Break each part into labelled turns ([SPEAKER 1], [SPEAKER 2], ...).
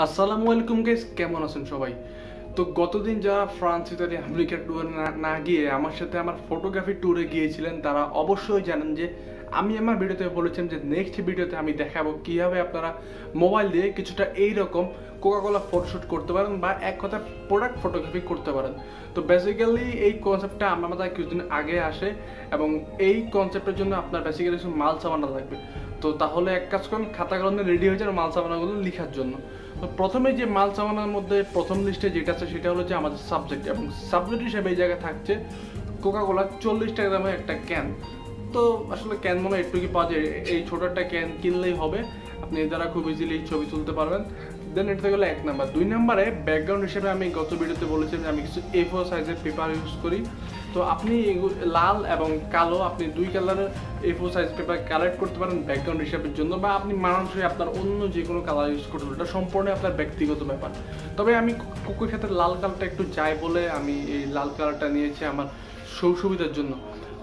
[SPEAKER 1] আসসালামু আলাইকুম গাইস, কেমন আছেন সবাই? তো গতদিন যারা ফ্রান্স, ইতালি, আমেরিকা ট্যুরে না গিয়ে আমার সাথে আমার ফটোগ্রাফি ট্যুরে গিয়েছিলেন তারা অবশ্যই জানেন যে আমি আমার ভিডিওতে বলেছিলাম যে নেক্সট ভিডিওতে আমি দেখাবো কিভাবে আপনারা মোবাইল দিয়ে কিছুটা এইরকম কোকাকোলা ফটোশুট করতে পারেন বা এক কথা প্রোডাক্ট ফটোগ্রাফি করতে পারেন। তো বেসিক্যালি এই কনসেপ্টটা আমার মাথায় কিছুদিন আগে আসে এবং এই কনসেপ্টের জন্য আপনার বেসিক্যালি কিছু মাল সামানা লাগবে। তো তাহলে এক কাজ করেন, খাতা কলমে রেডি হয়ে যান মাল সামানাগুলো লেখার জন্য। তো প্রথমে যে মাল সামানার মধ্যে প্রথম লিস্টে যেটা আছে সেটা হলো যে আমাদের সাবজেক্ট, এবং সাবজেক্ট হিসেবে এই জায়গায় থাকছে কোকাকোলা 40 টাকা দামের একটা ক্যান। তো আসলে ক্যান মনে একটু কি পাওয়া যায়, এই ছোট একটা ক্যান কিনলেই হবে, আপনি এর দ্বারা খুব ইজিলি ছবি তুলতে পারবেন। দেন এটা গেলো 1 নাম্বার। 2 নাম্বারে ব্যাকগ্রাউন্ড হিসেবে আমি গত ভিডিওতে বলেছিলাম যে আমি কিছু A4 সাইজের পেপার ইউজ করি। তো আপনি লাল এবং কালো আপনি 2 কালারের A4 সাইজ পেপার কালেক্ট করতে পারেন ব্যাকগ্রাউন্ড হিসাবের জন্য, বা আপনি মানুষই আপনার অন্য যে কোনো কালার ইউজ করতে পারেন, এটা সম্পূর্ণ আপনার ব্যক্তিগত ব্যাপার। তবে আমি কুকুর ক্ষেত্রে লাল কালারটা একটু চাই বলে আমি এই লাল কালারটা নিয়েছি আমার সুবিধার জন্য।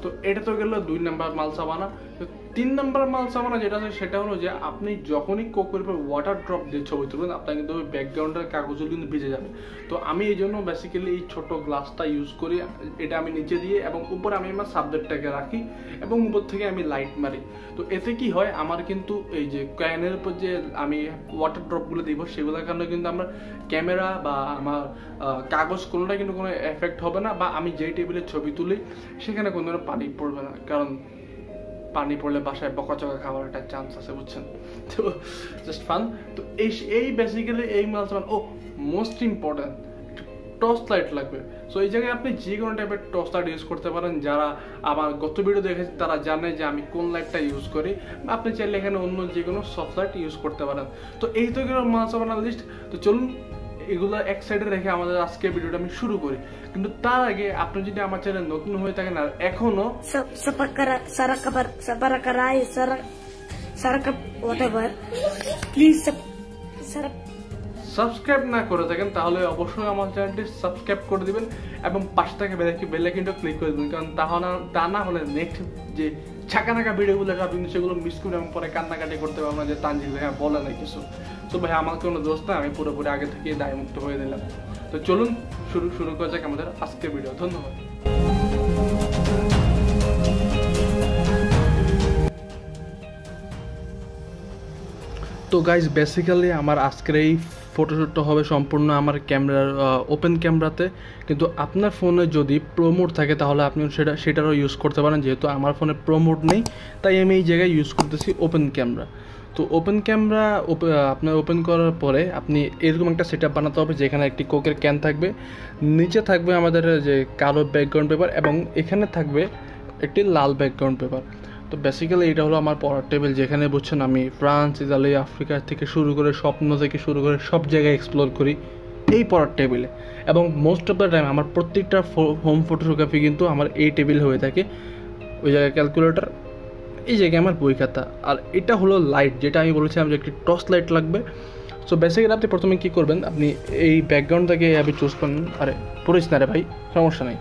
[SPEAKER 1] তো এটা তো গেল 2 নাম্বার মাল সামানা। 3 নাম্বার মাল সামানা যেটা আছে সেটা হলো যে আপনি যখনই কোকের উপর ওয়াটার ড্রপ দিয়ে ছবি তুলবেন আপনার কিন্তু ওই ব্যাকগ্রাউন্ডের কাগজগুলো কিন্তু ভিজে যাবে। তো আমি এই জন্য বেসিক্যালি এই ছোট গ্লাসটা ইউজ করি, এটা আমি নিচে দিয়ে এবং উপরে আমি আমার সাবজেক্টটাকে রাখি এবং উপর থেকে আমি লাইট মারি। তো এতে কি হয়, আমার কিন্তু এই যে ক্যানের উপর যে আমি ওয়াটার ড্রপগুলো দিব সেগুলোর কারণে কিন্তু আমার ক্যামেরা বা আমার কাগজ কোনোটা কিন্তু কোনো এফেক্ট হবে না, বা আমি যেই টেবিলে ছবি তুলি সেখানে কোনো পানি পড়বে না, কারণ পানি পড়লে বাসায় বকাচকা খাওয়ার একটা চান্স আছে, বুঝছেন? তো জাস্ট ফান। তো এই বেসিক্যালি এই মাল সামান। ও মোস্ট ইম্পর্টেন্ট, টর্চ লাইট লাগবে। সো এই জায়গায় আপনি যে কোনো টাইপের টর্চ লাইট ইউজ করতে পারেন। যারা আমার গত ভিডিও দেখেছে তারা জানে যে আমি কোন লাইটটা ইউজ করি, বা আপনি চাইলে এখানে অন্য যে কোনো সফট লাইট ইউজ করতে পারেন। তো এই তো গেল মাল সামানের লিস্ট। তো চলুন এগুলো এক সাইডে রেখে আমাদের আজকের ভিডিওটা আমি শুরু করি। কিন্তু তার আগে আপনি যদি আমার চ্যানেল নতুন হয়ে থাকেন আর এখনো সাবস্ক্রাইব না করে থাকেন তাহলে অবশ্যই আমার চ্যানেলটি সাবস্ক্রাইব করে দিবেন এবং পাশে থেকে বেল আইকনটা ক্লিক করে দিবেন, কারণ তা না হলে নেক্সট যে ছাকানাকা ভিডিওগুলো আপনি সেগুলো মিস করে এবং পরে কান্নাকাটি করতে পারবো না যে তানজিল ভাইয়া বলে না কিছু। তো ভাই আমার কোনো দোষ না, আমি পুরোপুরি আগে থেকে দায়মুক্ত হয়ে দিলাম। তো চলুন শুরু করা যাক আমাদের আজকের ভিডিও। ধন্যবাদ। তো গাইজ বেসিক্যালি আমার আজকের এই ফটোশ্যুটটা হবে সম্পূর্ণ আমার ক্যামেরার ওপেন ক্যামেরাতে, কিন্তু আপনার ফোনে যদি প্রো মোড থাকে তাহলে আপনি সেটারও ইউজ করতে পারেন। যেহেতু আমার ফোনে প্রো মোড নেই তাই আমি এই জায়গায় ইউজ করতেছি ওপেন ক্যামেরা। তো ওপেন ক্যামেরা আপনার ওপেন করার পরে আপনি এরকম একটা সেট আপ বানাতে হবে যেখানে একটি কোকের ক্যান থাকবে, নিচে থাকবে আমাদের যে কালো ব্যাকগ্রাউন্ড পেপার এবং এখানে থাকবে একটি লাল ব্যাকগ্রাউন্ড পেপার। তো বেসিক্যালি এটা হলো আমার পড়ার টেবিল, যেখানে বুঝছেন আমি ফ্রান্স, ইতালি, আফ্রিকা থেকে শুরু করে স্বপ্ন থেকে শুরু করে সব জায়গায় এক্সপ্লোর করি এই পড়ার টেবিলে। এবং মোস্ট অফ দ্য টাইম আমার প্রত্যেকটা হোম ফটোগ্রাফি কিন্তু আমার এই টেবিল হয়ে থাকে। ওই জায়গায় ক্যালকুলেটর, এই জায়গায় আমার বই খাতা, আর এটা হলো লাইট, যেটা আমি বলেছিলাম যে একটি টর্চ লাইট লাগবে। সো বেসিক্যালি আপনি প্রথমে কী করবেন, আপনি এই ব্যাকগ্রাউন্ডটাকে এভাবে চুজ করেন। আরে পড়িস না রে ভাই, সমস্যা নেই।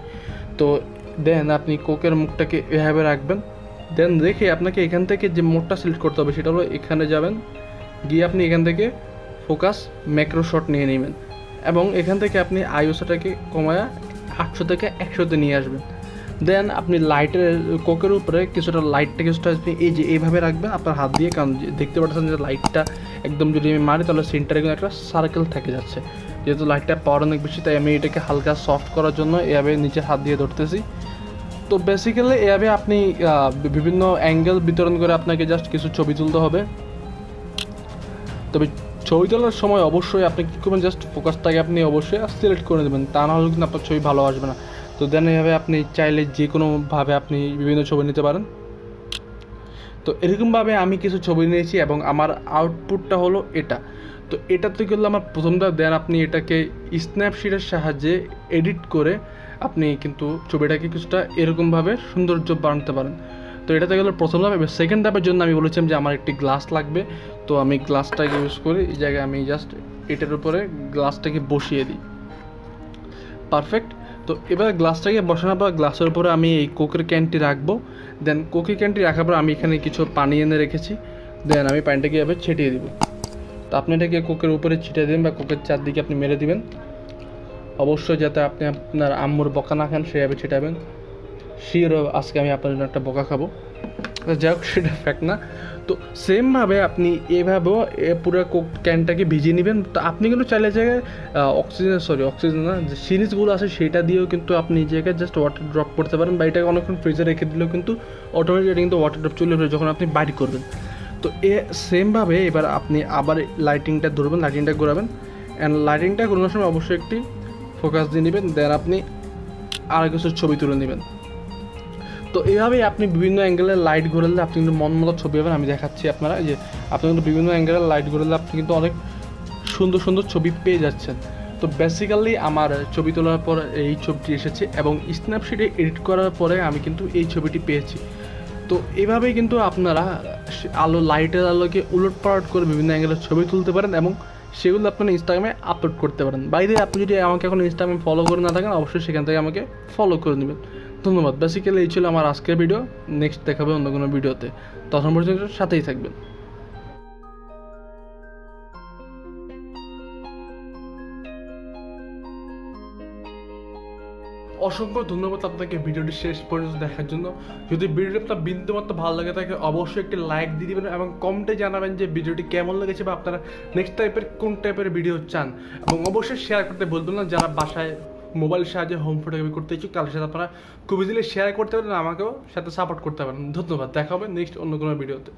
[SPEAKER 1] তো দেন আপনি কোকের মুখটাকে এভাবে রাখবেন। দেন রেখে আপনাকে এখান থেকে যে মোডটা সিলেক্ট করতে হবে সেটা হলো এখানে যাবেন, গিয়ে আপনি এখান থেকে ফোকাস ম্যাক্রো শট নিয়ে নেবেন এবং এখান থেকে আপনি আইওসটাকে কমায়া 800 থেকে 100-তে নিয়ে আসবেন। দেন আপনি লাইটের কোকের উপরে কিছুটা আপনি এই যে এইভাবে রাখবেন আপনার হাত দিয়ে, কারণ দেখতে পাচ্ছেন যে লাইটটা একদম যদি আমি মারি তাহলে সেন্টারে কিন্তু একটা সার্কেল থেকে যাচ্ছে। যেহেতু লাইটটা পাওয়ার অনেক বেশি তাই আমি এটাকে হালকা সফট করার জন্য এভাবে নিচে হাত দিয়ে ধরতেছি। তো বেসিক্যালি এভাবে আপনি বিভিন্ন অ্যাঙ্গেল বিতরণ করে আপনাকে জাস্ট কিছু ছবি তুলতে হবে। তবে ছবি তোলার সময় অবশ্যই আপনি কী করবেন, জাস্ট ফোকাসটাকে আপনি অবশ্যই সিলেক্ট করে দেবেন, তা না হলে কিন্তু আপনার ছবি ভালো আসবে না। তো দেন এভাবে আপনি চাইলে যে কোনোভাবে আপনি বিভিন্ন ছবি নিতে পারেন। তো এরকমভাবে আমি কিছু ছবি নিয়েছি এবং আমার আউটপুটটা হলো এটা। তো এটাতে গেলে আমার প্রথমটা, দেন আপনি এটাকে স্ন্যাপশিটের সাহায্যে এডিট করে আপনি কিন্তু ছবিটাকে কিছুটা এরকমভাবে সৌন্দর্য বানাতে পারেন। তো এটাতে গেলে প্রথম ধাপ। এবার সেকেন্ড ধাপের জন্য আমি বলেছিলাম যে আমার একটি গ্লাস লাগবে। তো আমি গ্লাসটাকে ইউজ করি, এই জায়গায় আমি জাস্ট এটার উপরে গ্লাসটাকে বসিয়ে দিই। পারফেক্ট। তো এবার গ্লাসটাকে বসানোর পর গ্লাসের উপরে আমি এই কোকের ক্যানটি রাখবো। দেন কোকের ক্যানটি রাখার পর আমি এখানে কিছু পানি এনে রেখেছি, দেন আমি পানিটাকে এভাবে ছিটিয়ে দিব। তো আপনি এটাকে কোকের উপরে ছিটিয়ে দেবেন বা কোকের চারদিকে আপনি মেরে দিবেন, অবশ্যই যাতে আপনি আপনার আম্মুর বকা না খান সেভাবে ছিটাবেন। শিওর আজকে আমি আপনার জন্য একটা বকা খাবো, যাই হোক সেটা ফ্যাক্ট না। তো সেমভাবে আপনি এভাবেও পুরো কোক ক্যানটাকে ভিজিয়ে নেবেন। তো আপনি কিন্তু চাইলে জায়গায় অক্সিজেন না, যে সিরিজগুলো আছে সেটা দিয়েও কিন্তু আপনি এই জায়গায় জাস্ট ওয়াটার ড্রপ করতে পারেন, বা এটাকে অনেকক্ষণ ফ্রিজে রেখে দিলেও কিন্তু অটোমেটিক এটা কিন্তু ওয়াটার ড্রপ চলে আসবে যখন আপনি বাইর করবেন। তো সেমভাবে এবার আপনি আবার লাইটিংটা ধরবেন, লাইটিংটা ঘোরাবেন, অ্যান্ড লাইটিংটা ঘোরানোর সময় অবশ্যই একটি ফোকাস দিয়ে নেবেন, দেন আপনি আর কিছু ছবি তুলে নেবেন। তো এইভাবেই আপনি বিভিন্ন অ্যাঙ্গেলের লাইট ঘোরালে আপনি কিন্তু মন মতো ছবি পাবেন। আমি দেখাচ্ছি আপনারা যে আপনি কিন্তু বিভিন্ন অ্যাঙ্গেলের লাইট ঘোরালে আপনি কিন্তু অনেক সুন্দর সুন্দর ছবি পেয়ে যাচ্ছেন। তো বেসিক্যালি আমার ছবি তোলার পর এই ছবিটি এসেছে এবং স্ন্যাপশিটে এডিট করার পরে আমি কিন্তু এই ছবিটি পেয়েছি। তো এভাবেই কিন্তু আপনারা লাইটের আলোকে উলটপালট করে বিভিন্ন অ্যাঙ্গেলের ছবি তুলতে পারেন এবং সেগুলো আপনার ইনস্টাগ্রামে আপলোড করতে পারেন। বাইরে আপনি যদি আমাকে এখন ইনস্টাগ্রামে ফলো করে না থাকেন অবশ্যই সেখান থেকে আমাকে ফলো করে নেবেন। ধন্যবাদ। বেসিক্যালি এই ছিল আমার আজকের ভিডিও, নেক্সট দেখাবে অন্য কোনো ভিডিওতে, তখন পর্যন্ত সাথেই থাকবেন। অসংখ্য ধন্যবাদ আপনাকে ভিডিওটি শেষ পর্যন্ত দেখার জন্য। যদি ভিডিওটি আপনার বিন্দুমাত্র ভালো লাগে থাকে অবশ্যই একটি লাইক দিয়ে দিবেন এবং কমেন্টে জানাবেন যে ভিডিওটি কেমন লেগেছে বা আপনারা নেক্সট টাইপের কোন টাইপের ভিডিও চান, এবং অবশ্যই শেয়ার করতে বলবেন না। যারা বাসায় মোবাইল সাহায্যে হোম ফটোগ্রাফি করতে ইচ্ছুক তাদের সাথে আপনারা খুব ইজিলি শেয়ার করতে পারেন, আমাকেও সাথে সাপোর্ট করতে পারেন। ধন্যবাদ, দেখা হবে নেক্সট অন্য কোনো ভিডিওতে।